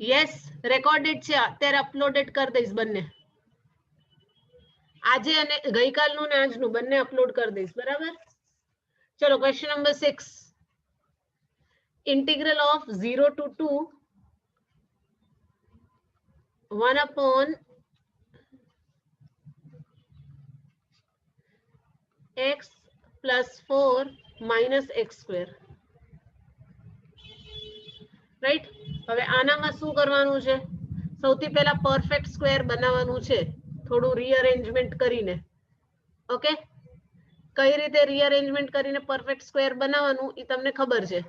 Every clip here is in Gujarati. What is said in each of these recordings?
યસ રેકોર્ડેડ છે, અત્યારે અપલોડેડ કરી દઈશ બંને, આજે અને ગઈકાલનું ને આજનું બંને અપલોડ કરી દઈશ, બરાબર. ચલો question number 6, integral of 0 to 2 1 upon x plus 4 minus x square, right. હવે આનામાં શું કરવાનું છે? સૌથી પહેલા પરફેક્ટ સ્ક્વેર બનાવવાનું છે, થોડું રીઅરેન્જમેન્ટ કરીને. ઓકે, કઈ રીતે રીઅરેન્જમેન્ટ કરીને પરફેક્ટ સ્ક્વેર બનાવવાનું એ તમને ખબર છે.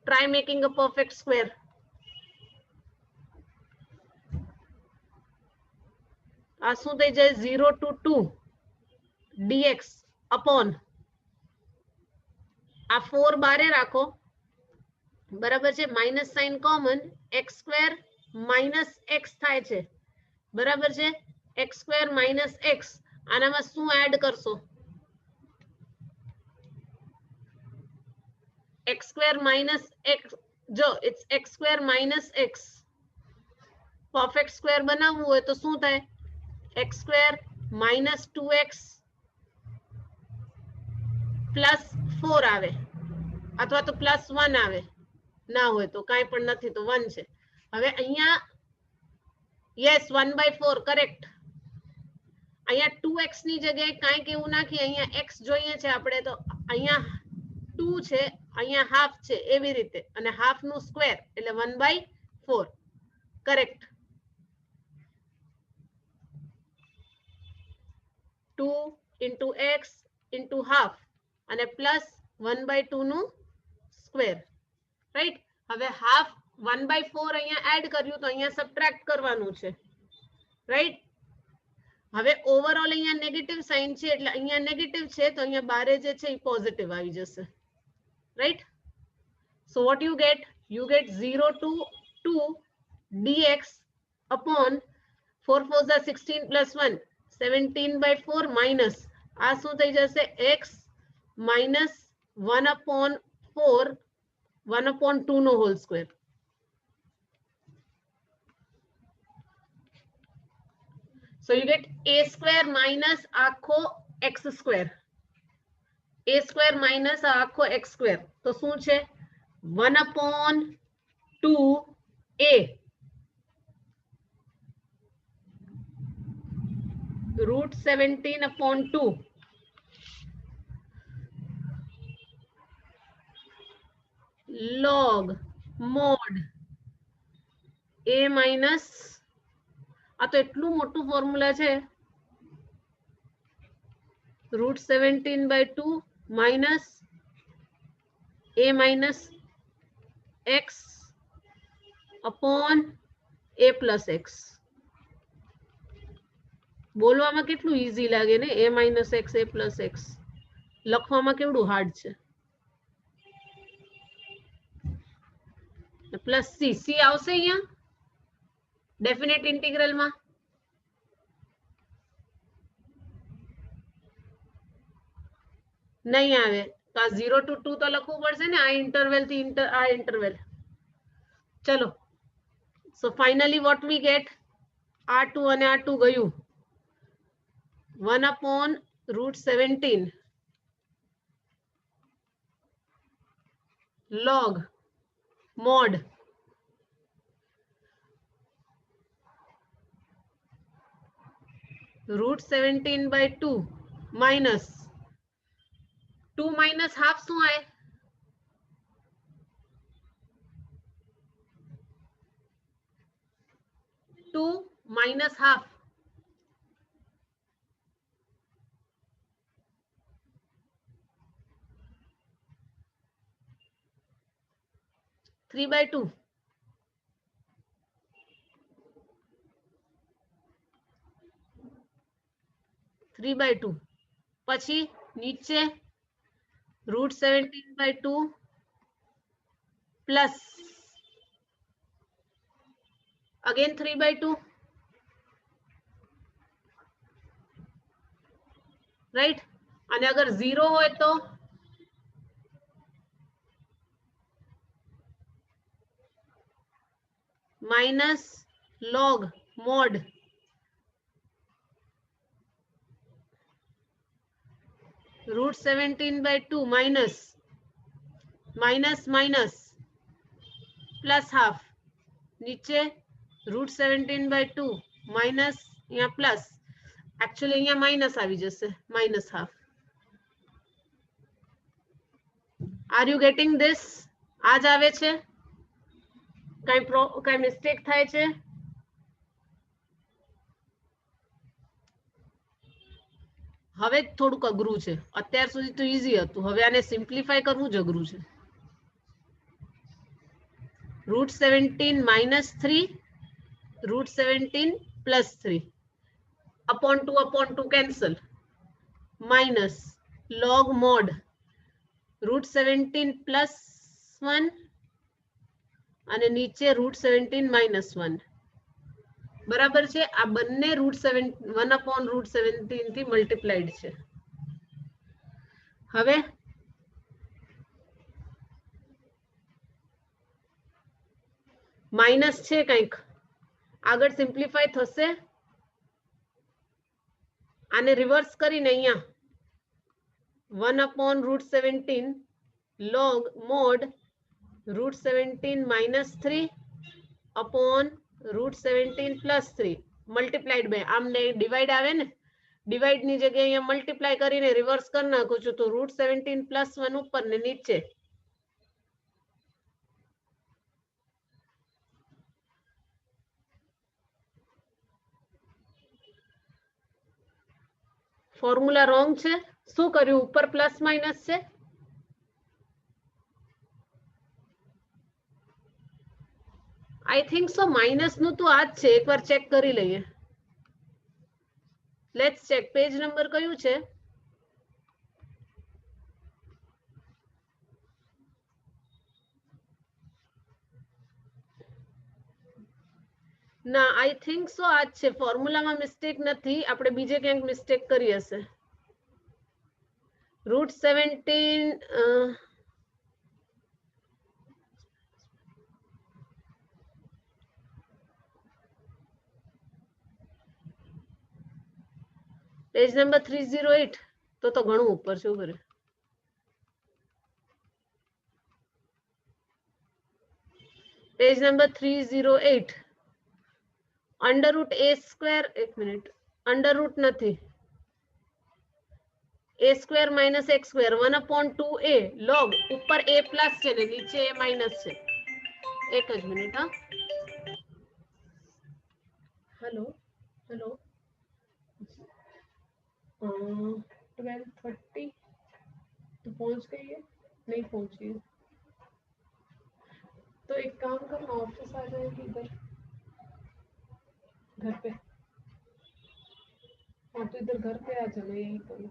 Try making a perfect square. આ શું થઈ જાય? 0 to 2 dx upon આ 4 બારે રાખો, બરાબર છે. Minus sign common, x square minus x થાય છે, બરાબર છે. એક્સ સ્ક્વેર માઇનસ એક્સ, આનામાં શું એડ કરશો? એક્સ સ્ક્વેર માઇનસ એક્સ, જો it's x square minus x. Perfect square બનાવવું હોય તો શું થાય? X square minus 2x plus 4 આવે, અથવા તો પ્લસ 1 આવે, ના હોય તો કાંઈ પણ નથી તો 1 છે. હવે અહીંયા યસ 1/4 કરેક્ટ. અહીંયા 2x ની જગ્યાએ કાંઈક એવું નાખી, અહીંયા x જોઈએ છે આપણે, તો અહીંયા 2 છે, અહીંયા હાફ છે, એવી રીતે, અને હાફ નું સ્ક્વેર એટલે 1/4 correct. 2 into x into half અને પ્લસ 1/2 નું સ્ક્વેર, રાઈટ. હવે હાફ 1/4 અહીંયા એડ કર્યું તો અહીંયા સબટ્રેક્ટ કરવાનું છે, રાઈટ. હવે ઓવરઓલ અહીંયા નેગેટિવ સાઇન છે એટલે અહીંયા નેગેટિવ છે તો અહીંયા બારે જે છે એ પોઝિટિવ આવી જશે, right. So what you get? You get 0 to 2 dx upon 4 4 are 16 plus 1 17/4 minus આ શું થઈ જશે? x minus 1 upon 4 1 upon 2 નો whole square. So you get a square minus આખો x square. a square minus આખો x square તો શું છે? 1 upon 2a root 17 upon 2 log mod a minus, આ તો એટલું મોટું ફોર્મ્યુલા છે, √17/2 minus a minus x upon a plus x. બોલવામાં કેટલું ઈઝી લાગે ને, a minus x a plus x. લખવામાં કેવડું હાર્ડ છે. પ્લસ સી, સી આવશે અહીંયા ડેફિનેટ ઇન્ટિગ્રલમાં? નહીં આવે તો આ 0 to 2 તો લખવું પડશે ને, આ ઇન્ટરવલ થી આ ઇન્ટરવલ. ચલો, so finally what we get? આ 2 અને આ 2 ગયું, 1 upon √17 log mod √17/2 minus 2 minus half શું આય? 2 minus half, (3/2) 3/2 પછી નીચે √17/2 પ્લસ અગેન 3/2, રાઈટ. અને અગર 0 હોય તો minus log mod √17/2 minus minus minus plus half नीचे √17/2 माइनस यहाँ प्लस एक्चुअली यहाँ माइनस આવી જશે minus half. Are you getting this? આ જ આવે છે? કઈ મિસ્ટેક થાય છે? હવે થોડુંક અઘરું છે. અત્યાર સુધી તો ઈઝી હતું, હવે આને સિમ્પ્લિફાય કરવું જ અઘરું છે. √17 - 3 √17 + 3 upon 2 cancel minus log mod √17 + 1 અને નીચે √17 - 1 બરાબર છે. આ બંને √1/√17 થી મલ્ટીપ્લાઈડ છે. હવે માઇનસ છે કંઈક આગળ સિમ્પ્લિફાય થશે. આને રિવર્સ કરીને અહીંયા 1/√17 log mod √17 - 3 upon √17 + 3 multiplied by આમને ડિવાઈડ આવે ને, ડિવાઈડ ની જગ્યાએ અહીંયા મલ્ટીપ્લાય કરીને રિવર્સ કરી નાખું છું તો √17 + 1 ઉપર ને નીચે ફોર્મ્યુલા રોંગ છે. શું કર્યું? ઉપર પ્લસ માઇનસ છે. આઈ થિંક સો માઇનસ નું તો આ જ છે. એકવાર ચેક કરી લઈએ. Let's check. પેજ નંબર કયું છે? ના, આઈ થિંક સો આ જ છે. ફોર્મ્યુલામાં મિસ્ટેક નથી, આપણે બીજે ક્યાંક મિસ્ટેક કરી હશે. √17 પેજ નંબર 308 તો ઘણું ઉપર છે. ઉભરે પેજ નંબર 308 √a². એક મિનિટ, અંડરરૂટ નથી, a² - x² 1/2a log ઉપર a પ્લસ છે ને નીચે a માઇનસ છે. એક જ મિનિટ. હા, હેલો હેલો 12:30 तो पहुंच गई है? नहीं पहुंची है तो एक काम करना, ऑफिस आ जाएगी इधर घर पे. हाँ तो इधर घर पे आ जाना, यही करो.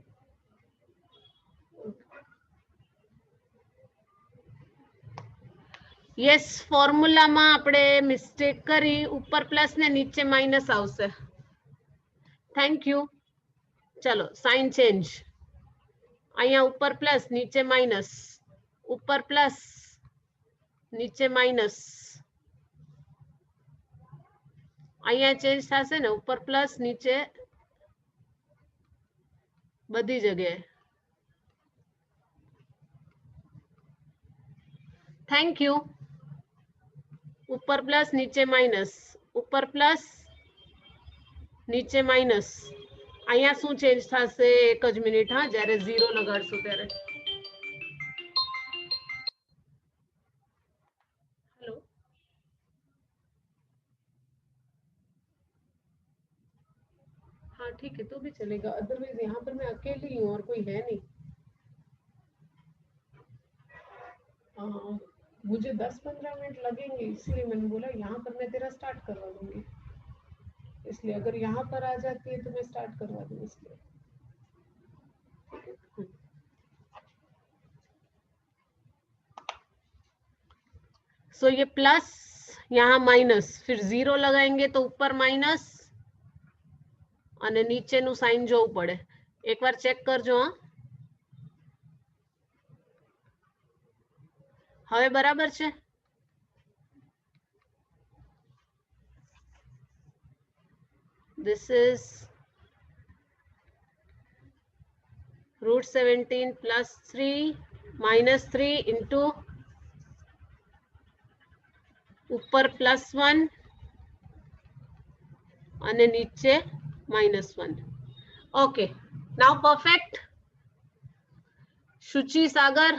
યસ, ફોર્મ્યુલામાં આપણે મિસ્ટેક કરી. ઉપર પ્લસ ને નીચે માઇનસ આવશે. Thank you. ચલો સાઇન ચેન્જ. અહીંયા ઉપર પ્લસ નીચે માઇનસ, ઉપર પ્લસ નીચે માઇનસ. અહીંયા ચેન્જ થશે ને, ઉપર પ્લસ નીચે બધી જગ્યાએ. Thank you. ઉપર પ્લસ નીચે માઇનસ, ઉપર પ્લસ નીચે માઇનસ. અહીંયા શું ચેન્જ થશે? એક જ મિનિટ. હા, જ્યારે 0 લગાડશું ત્યારે. हेलो, हाँ ठीक है, तो भी चलेगा. अदरवाइज यहाँ पर मैं अकेली हूँ और कोई है नहीं. हाँ, मुझे 10-15 मिनट लगेंगे, इसलिए मैंने बोला यहाँ पर मैं तेरा स्टार्ट करवा दूंगी. इसलिए अगर यहाँ पर आ जाती है तो मैं स्टार्ट करवा दूँ इसलिए. सो ये प्लस, यहाँ माइनस, फिर 0 लगाएंगे तो ऊपर माइनस અને નીચેનું સાઇન જોવું પડે. એકવાર ચેક કરજો. હા, હવે બરાબર છે. this is root 17 plus 3 minus 3 into ऊपर +1 અને નીચે -1. Okay, નાउ perfect. શુચિ, સાગર,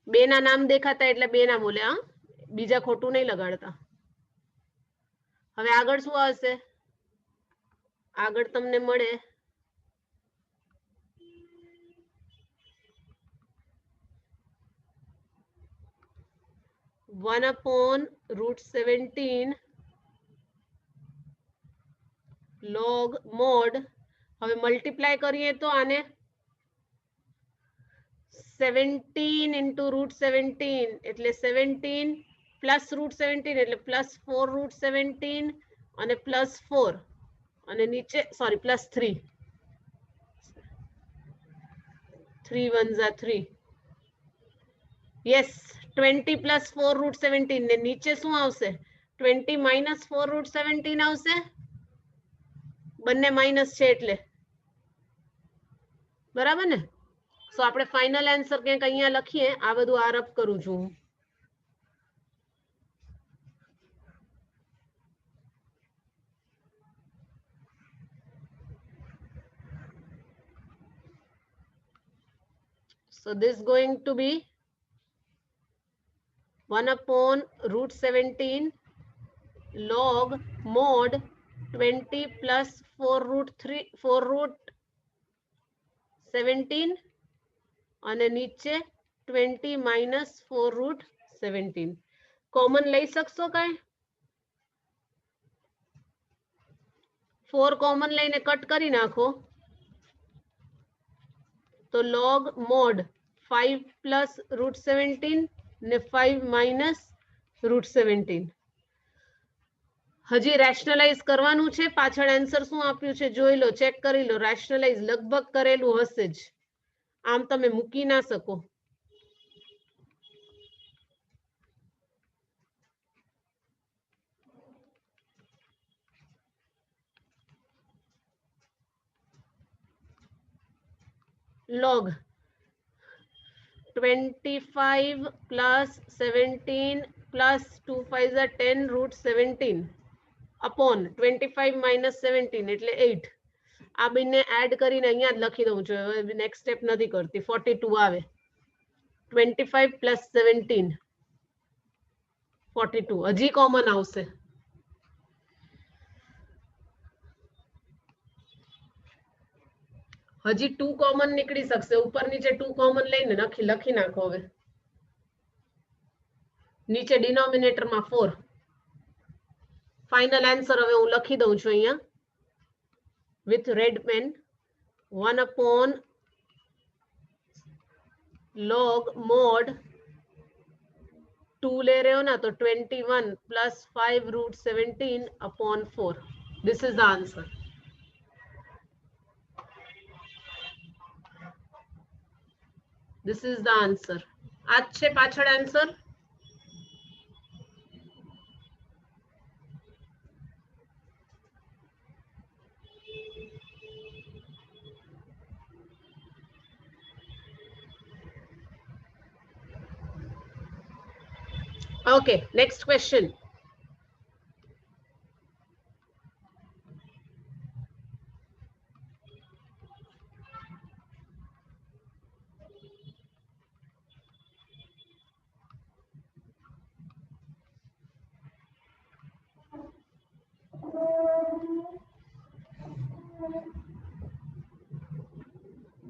બે ના નામ દેખાતા એટલે બે ના બોલે, હા, બીજા ખોટું નહીં લગાડતા. હવે આગળ શું આવશે? આગળ તમને મળે 1/√17 log mod. હવે મલ્ટીપ્લાય કરીએ તો આને 17 into √17 એટલે 17 પ્લસ √17 એટલે +4√17 અને +4 અને નીચે સોરી +3. 3 1s are 3. યસ, 20 + 4√17 ને નીચે શું આવશે? 20 - 4√17 આવશે. બંને માઇનસ છે એટલે બરાબર ને? સો આપણે ફાઇનલ આન્સર ક્યાંક અહીંયા લખીએ. આ બધું આરપ કરું છું. So this is going to be 1/√17 log mod 20 plus 4√17 અને નીચે 20 minus 4√17. કોમન લઈ શકશો કાંઈ? 4 કોમન લઈને કટ કરી નાખો તો log mod 5 plus √17 ને 5 minus √17. હજી રેશનલાઇઝ કરવાનું છે. પાછળ આન્સર શું આપ્યું છે જોઈ લો, ચેક કરી લો. રેશનલાઇઝ લગભગ કરેલું હશે જ, આમ તમે મૂકી ના શકો. log 25 plus 17 plus 2 5s are 10 √17 upon 25 minus 17 એટલે 8. આ બંને એડ કરીને અહીંયા જ લખી દઉં છું. હવે નેક્સ્ટ સ્ટેપ નથી કરતી. 42 આવે. 25 plus 17 42. હજી કોમન આવશે. હજી 2 કોમન નીકળી શકશે. ઉપર નીચે 2 કોમન લઈને લખી નાખો. હવે નીચે ડિનોમિનેટરમાં 4. ફાઇનલ આન્સર હવે હું લખી દઉં છું અહીંયા with red pen. 1/log mod 2 ले रहे हो ना तो 21 plus 5√17 upon 4. This is the answer. This is the answer. आज છે પાછળ answer. Okay, next question.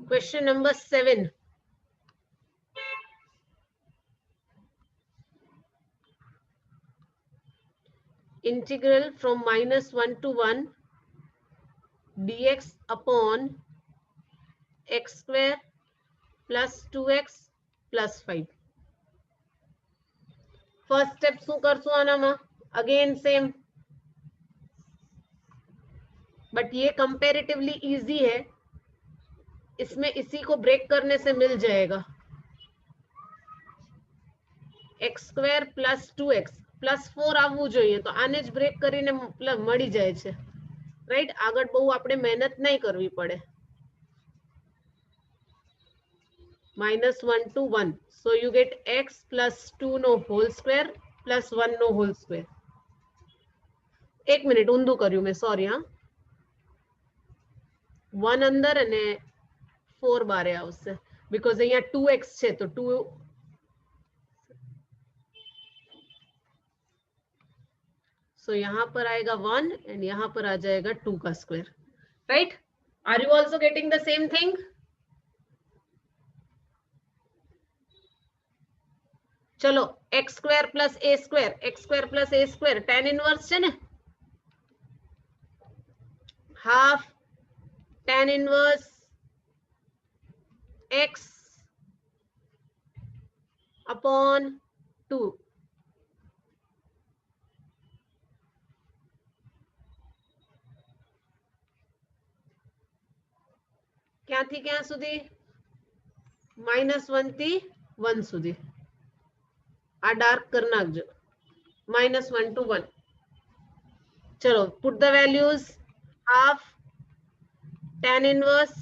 Question number 7. Integral from -1 to 1 dx upon x square plus 2x plus 5. First step શું કરશું આનામાં? Again same, but ये comparatively easy है. इसमें इसी को ब्रेक करने से मिल जाएगा. x square plus 2x +4 આવવું જોઈએ, તો આને જ બ્રેક કરીને મળી જાય છે, રાઈટ? આગળ બહુ આપણે મહેનત નહીં કરવી પડે. -1 to 1, so you get x plus 2 નો હોલ સ્ક્વેર પ્લસ 1 નો હોલ સ્ક્વેર. એક મિનિટ ઊંધું કર્યું મેં, સોરી. હા, 1 અંદર અને 4 બારે આવશે, બીકોઝ અહીંયા 2x છે, તો 2, so यहाँ पर आएगा 1 and यहाँ पर आ जाएगा 2 का square, right? Are you also getting the same thing? चलो x square plus a square, x square plus a square tan inverse છે ને, half tan inverse x upon 2. ક્યાંથી ક્યાં સુધી? -1 થી 1 સુધી. આ ડાર્ક કરી નાખજો. -1 to 1. ચલો, put the values. Half tan inverse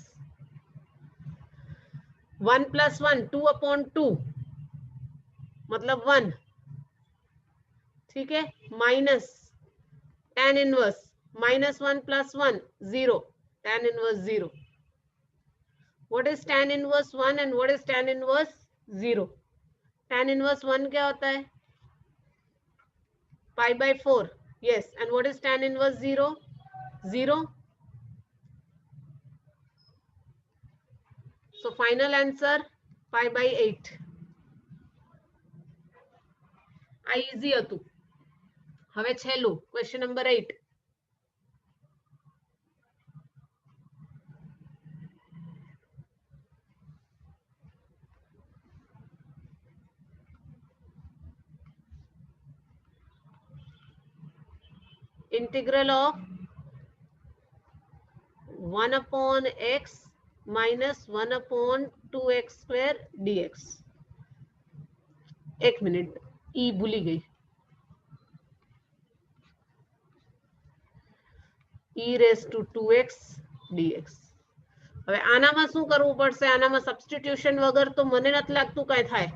1 plus 1, 2 upon 2, मतलब 1, ठीक है? Minus tan inverse -1 plus 1, 0, tan inverse 0. What is tan inverse 1 and what is tan inverse 0? Tan inverse 1 क्या होता है? pi/4. Yes. And what is tan inverse 0? 0. So final answer pi/8. આ easy હતું. હવે છેલ્લું question number 8. Integral of 1 upon x minus 1 upon 2x square dx. एक मिनट, ई भूली गई. e raised to 2x dx. હવે આનામાં શું કરવું પડશે? આનામાં સબસ્ટિટ્યુશન વગર તો મને નથી લાગતું કાંઈ થાય.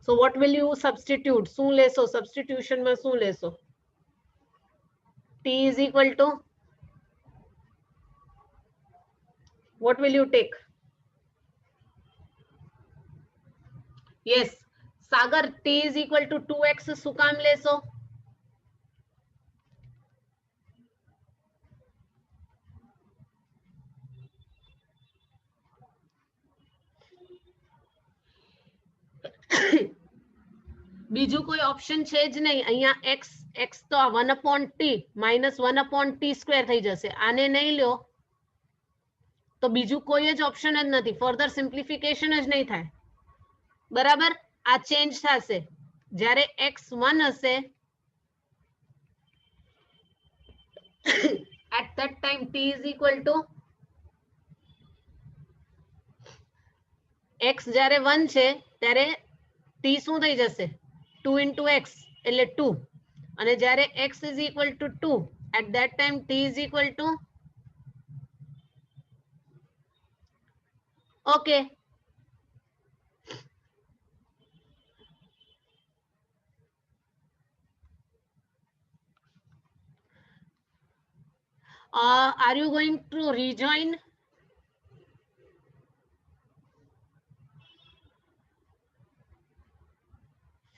So what will you substitute? શું લેશો સબસ્ટિટ્યુશનમાં? શું લેશો? t is equal to, what will you take? Yes, Sagar, t is equal to 2x શું કામ લેશો? બીજું કોઈ ઓપ્શન છે જ નહીં અહીંયા. x તો 1 upon t minus 1 upon t square થઈ જશે. આને નહીં લ્યો તો બીજું કોઈ જ ઓપ્શન જ નથી. ફર્ધર સિમ્પ્લિફિકેશન જ નહીં થાય. બરાબર? આ ચેન્જ થશે જ્યારે x 1 હશે. at that time t is equal to, x જ્યારે 1 છે ત્યારે t શું થઈ જશે? 2 into x એટલે 2. અને જ્યારે x is equal to 2, at that time t is equal to, okay, are you going to rejoin?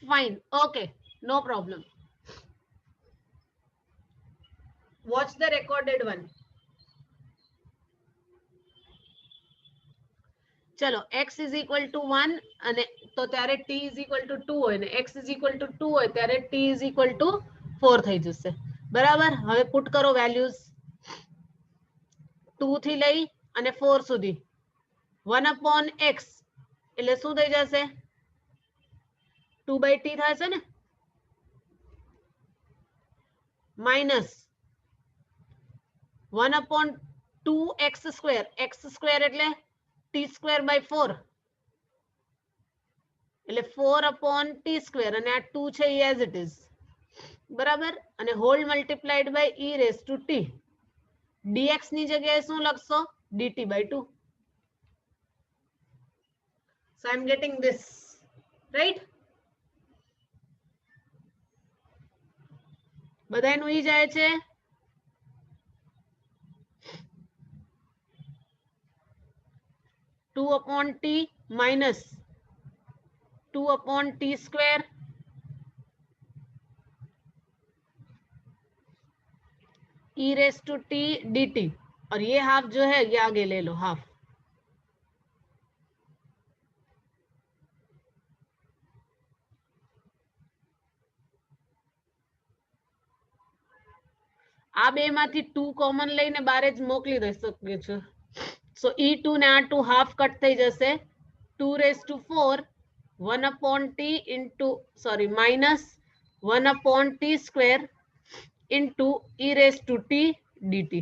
Fine, okay, no problem. Watch the recorded one. ચલો, x is equal to 1 અને તો ત્યારે t is equal to 2 હોય ને x is equal to 2 હોય ત્યારે t is equal to 4 થઈ જશે. બરાબર? હવે પુટ કરો વેલ્યુઝ 2 થી લઈ અને 4 સુધી. 1 upon x એટલે શું થઈ જશે? 2/t થશે ને, minus 1 upon 2x square. x square એટલે t સ્ક્વેર by 4 એટલે 4 upon t સ્ક્વેર અને આ 2 છે એ as it is. બરાબર, અને whole multiplied by e raise to t. dx ની જગ્યાએ શું લખશો? dt by 2. So I am getting this, right? બધાનું ઈ જાય છે? 2 upon t minus 2 upon t square e raise to t dt, और ये हाफ जो है ये आगे ले लो, हाफ. આ બે માંથી 2 કોમન લઈને બારે જ મોકલી દઈ શકીએ છો. સો e2 ને આ 2 હાફ કટ થઈ જશે. 2 raise to 4 1 upon t into sorry minus 1 upon t square into e raised to t dt.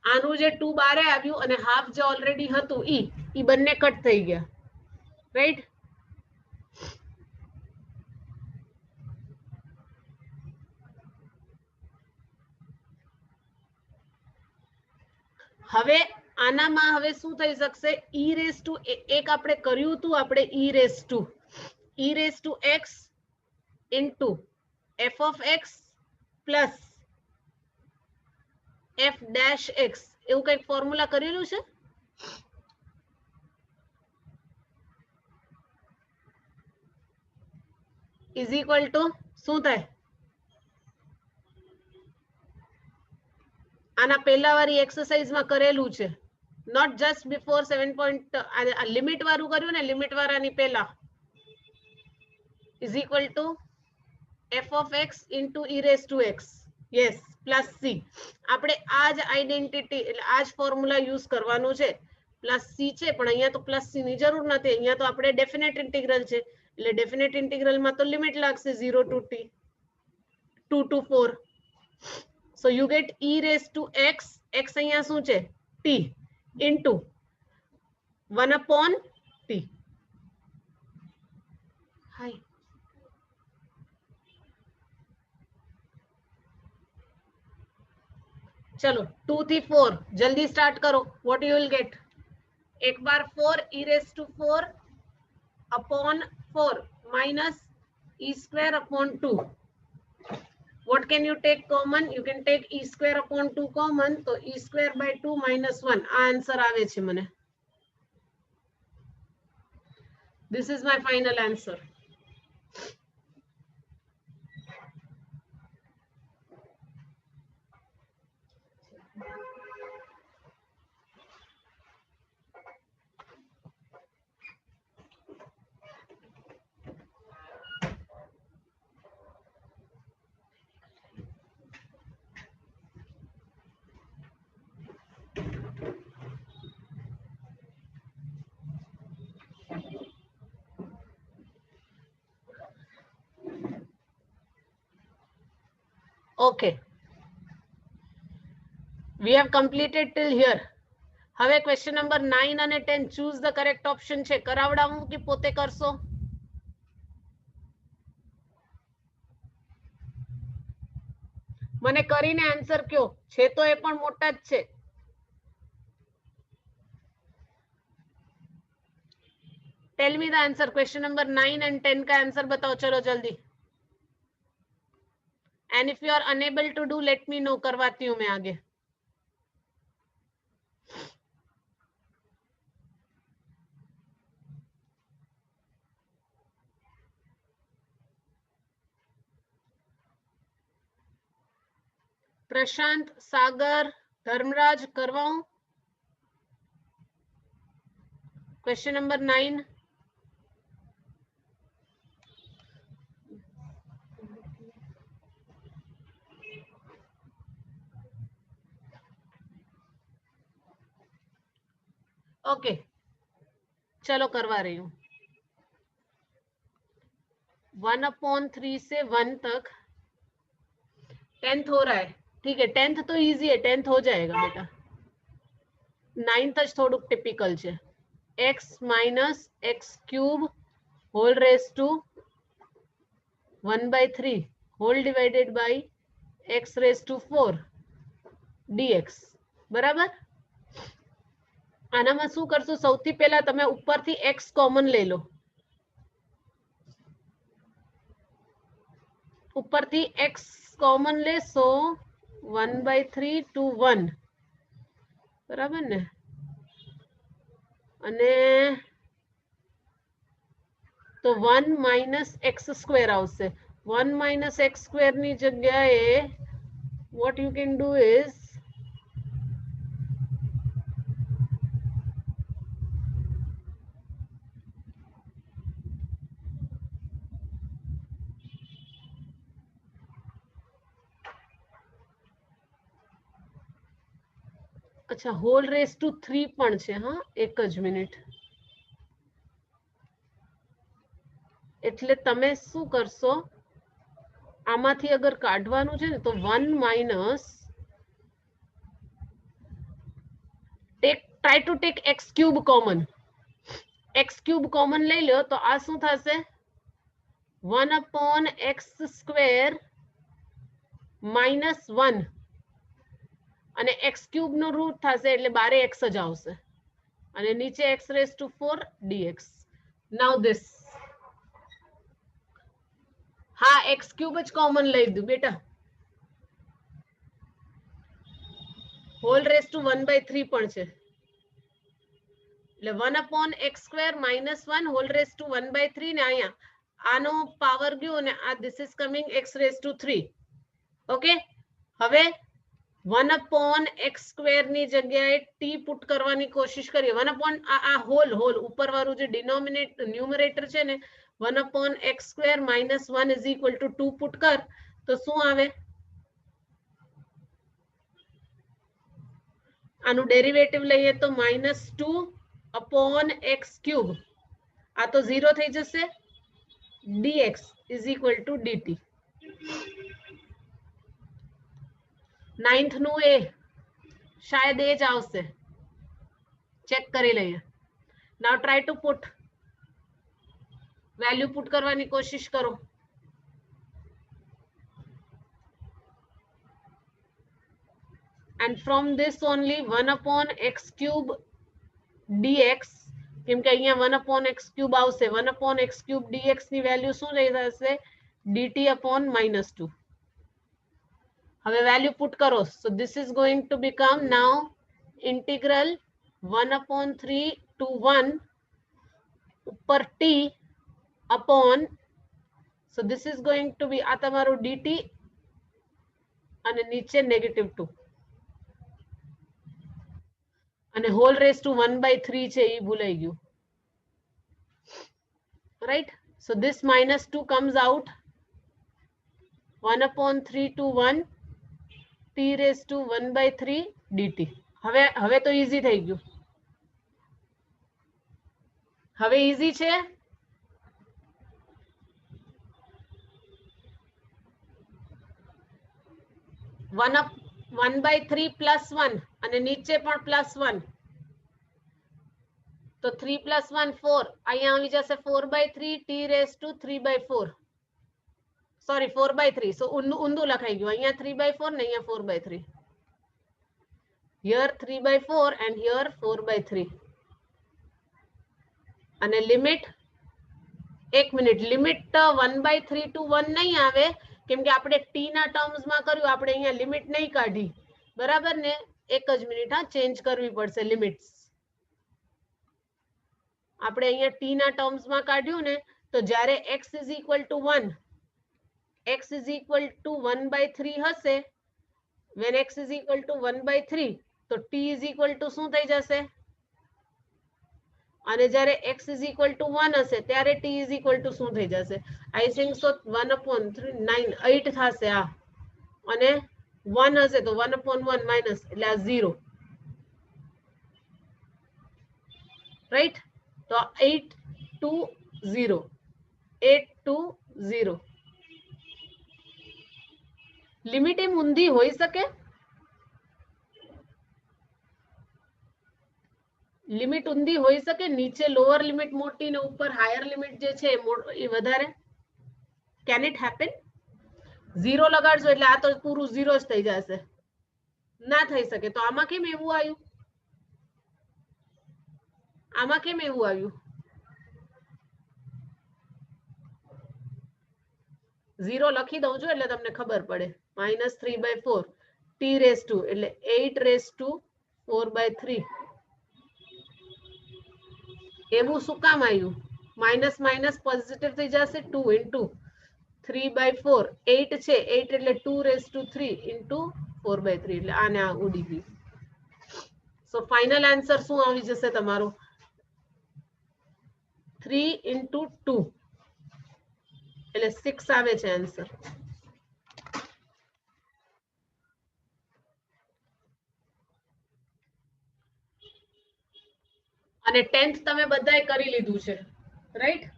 આનું જે 2 બારે આવ્યું અને હાફ જે ઓલરેડી હતું ઈ બંને કટ થઈ ગયા, રાઈટ? હવે આનામાં હવે શું થઈ શકશે? e raised to એક આપણે કર્યું હતું, આપણે e raised to x into f of x plus f dash x એવું કઈક ફોર્મ્યુલા કરેલું છે. ઇઝ ઇક્વલ ટુ શું થાય? આના પહેલા વાળી એક્સરસાઇઝમાં કરેલું છે, નોટ જસ્ટ બિફોર 7. લિમિટ વાળું કર્યું ને, લિમિટ વાળાની પહેલા. Is equal to f of x into e raised to x. Yes, plus c. આપણે આ જ આઈડેન્ટિટી એટલે આ જ ફોર્મ્યુલા યુઝ કરવાનું છે. પ્લસ c છે પણ અહીંયા તો પ્લસ c ની જરૂર નથી, અહીંયા તો આપણે ડેફિનેટ ઇન્ટિગ્રલ છે એટલે ડેફિનેટ ઇન્ટિગ્રલમાં તો લિમિટ લાગશે 0 to t 2 to 4. So you get e raised to x, x અહીંયા શું છે? t into 1 upon t. Hi. चलो 2 થી 4 जल्दी स्टार्ट करो. What you will get? एक बार 4 e raised to 4 upon 4 minus e square upon 2. What can you take common? You can take e square upon 2 common. So e square by 2 minus 1. આ આન્સર આવે છે મને. This is my final answer. Okay, we have completed till here. હવે ક્વેશ્ચન નંબર 9 અને 10 choose the correct option છે. કરાવડાવું કે પોતે કરશો? મને કરીને આન્સર કયો છે, તો એ પણ મોટા જ છે. Tell me the answer. Question number 9 and 10 का आंसर बताओ. चलो जल्दी. And if you are unable to do let me know, करवाती हूँ मैं आगे. प्रशांत, सागर, धर्मराज करवाऊं? Question number 9. ओके, चलो करवा रही हूँ. 1/3 से 1 तक 10th हो रहा है. ठीक है, 10th तो इजी है, 10th हो जाएगा बेटा. 9th જ થોડુંક ટિપિકલ છે. x minus x cube whole raised to 1/3 whole divided by x raise to 4 dx બરાબર. આનામાં શું કરશું, સૌથી પહેલા તમે ઉપરથી x કોમન લઈ લો, ઉપરથી x કોમન લેશો 1/3 to 1 બરાબર ને, અને તો 1 માઇનસ એક્સ સ્ક્વેર આવશે. 1 માઇનસ એક્સ સ્ક્વેર ની જગ્યાએ what you can do is અચ્છા હોલ રેઝ ટુ 3 પણ છે. હા, એક જ મિનિટ. એટલે તમે શું કરશો, આમાંથી અગર કાઢવાનું છે ને તો 1 minus try to take x cube common. X cube common લઈ લો તો આ શું થશે, 1/x² માઇનસ 1 અને એક્સ ક્યુબ નો રૂટ થશે એટલે બારે એક્સ જ આવશે અને નીચે x raise to 4 dx. Now this, હા એક્સ ક્યુબ જ કોમન લઈ લીધું બેટા. હોલ રેઝ ટુ 1/3 પણ છે એટલે 1/x² minus 1 hall rays two 1/3 ને અહીંયા આનો પાવર ગયો અને આ this is coming x raise to 3. Okay, હવે 1/x² ની જગ્યાએ t પુટ કરવાની કોશિશ કરીએ. 1 આ હોલ ઉપર વાળું જે ન્યુમરેટર છે ને 1/x² minus 1 is equal to 2 put કર તો શું આવે, આનું ડેરિવેટિવ લઈએ તો -2/x³. આ તો 0 થઈ જશે, dx is equal to dt. 9th નું એ શાયદ એ જ આવશે, ચેક કરી લઈએ. Now try to put, value put કરવાની કોશિશ કરો. and from this only 1/x³ dx, કેમ કે અહીંયા 1/x³ આવશે, 1/x³ dx ની વેલ્યુ શું થઈ જશે, dt/-2. હવે વેલ્યુ પુટ કરો, so this is going to become now integral 1/3 to 1 ઉપર t upon, so this is going to be આ તમારું dt અને નીચે -2 અને હોલ રેઝ ટુ 1/3 છે એ ભૂલાઈ ગયું, right. so this -2 comes out 1/3 to 1 t raised to 1/3 dt. હવે તો ઈઝી થઈ ગયું, હવે ઈઝી છે. વન 1/3 + 1 અને નીચે પણ +1 તો 3 + 1 4, અહીંયા આવી જશે 4/3 t raised to 3/4, સોરી 4/3. સો ઊંધું લખાઈ ગયું, અહીંયા 3/4 ને અહીંયા 4/3. here 3/4 and here 4/3. અને લિમિટ, એક મિનિટ, લિમિટ 1/3 to 1 નહીં આવે કેમ કે આપણે t ના ટર્મ્સમાં કર્યું, આપણે અહીંયા લિમિટ નહીં કાઢી, બરાબર ને. એક જ મિનિટ, હા, ચેન્જ કરવી પડશે લિમિટ્સ. આપણે અહીંયા t ના ટર્મ્સમાં કાઢ્યું ને તો જ્યારે x = 1, x = 1/3 હશે, when x = 1/3 તો t = શું થઈ જશે, અને જ્યારે x = 1 હશે ત્યારે t = શું થઈ જશે, આઈ થિંક સો 1/3 9 8 થશે આ, અને 1 હશે તો 1/1 માઇનસ એટલે આ 0, રાઈટ. તો 8 to 0, 8 to 0. લિમિટ એમ ઊંધી હોઈ શકે, લિમિટ ઊંધી હોઈ શકે, નીચે લોઅર લિમિટ મોટી ને ઉપર હાયર લિમિટ જે છે એ વધારે. Can it happen? 0 લગાડજો એટલે આ તો પૂરું 0 જ થઈ જશે, ના થઈ શકે. તો આમાં કેમ એવું આવ્યું? આમાં કેમ એવું આવ્યું? 0 લખી દઉં છું એટલે તમને ખબર પડે. -3/4 t raised to એટલે 8 raised to 4/3. એવું શું કામ આવ્યું? માઇનસ માઇનસ પોઝિટિવ થઈ જશે. 2 into 3/4 8 છે, 8 એટલે 2 raised to 3 into 4/3 એટલે આને આ ઉડી ગયું. સો ફાઇનલ આન્સર શું આવી જશે તમારો? 3 into 2 એટલે 6 આવે છે આન્સર. અને 10th તમે બધાએ કરી લીધું છે, રાઈટ?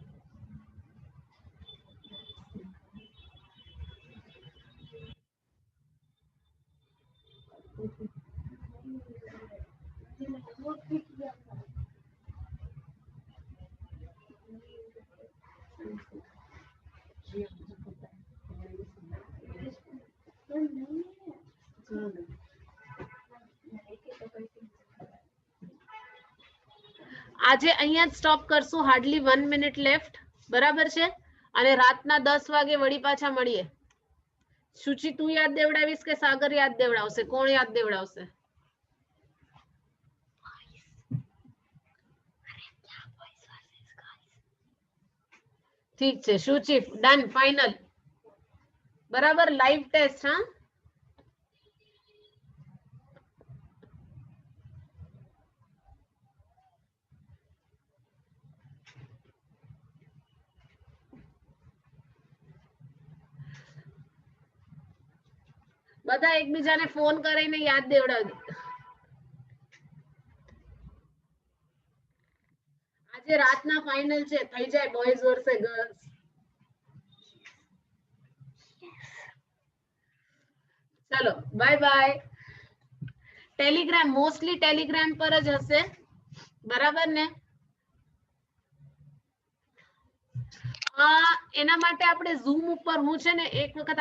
આજે અહીંયા જ સ્ટોપ કરશું. હાર્ડલી 1 મિનિટ લેફ્ટ, બરાબર છે? અને રાતના 10 વાગે વળી પાછા મળીએ. શુચિ તું યાદ દેવડાવીશ કે સાગર યાદ દેવડાવશે? કોણ યાદ દેવડાવશે? ઠીક છે શુચિ, ડન, ફાઇનલ. બરાબર, લાઈવ ટેસ્ટ. હા, બધા એકબીજાને ફોન કરીને યાદ દેવડાવી. આજે રાતના ફાઇનલ છે, થઈ જાય બોયઝ વર્સે ગર્લ્સ. ચલો bye bye. Telegram mostly Telegram પર જ હશે, બરાબર ને? એના માટે આપણે ઝૂમ ઉપર હું છે ને એક વખત